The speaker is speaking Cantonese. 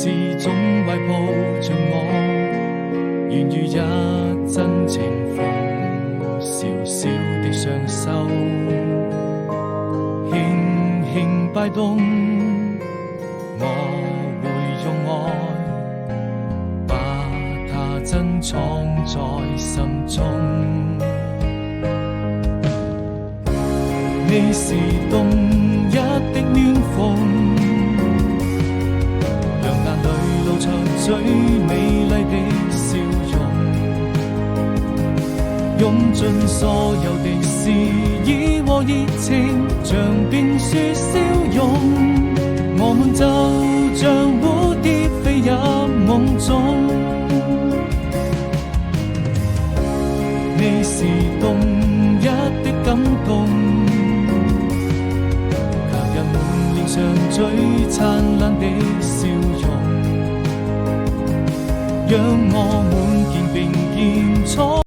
始終懷抱着我，願與一真情逢，小小的雙手，輕輕擺動，我會用愛把它珍藏在心中。你是動一的暖風，讓眼淚露出最美麗的笑容，用盡所有的詩意和熱情，像冰雪消融。我們就像蝴蝶飛入夢中，你是動一的感動，像最燦爛的笑容，讓我們肩並肩坐。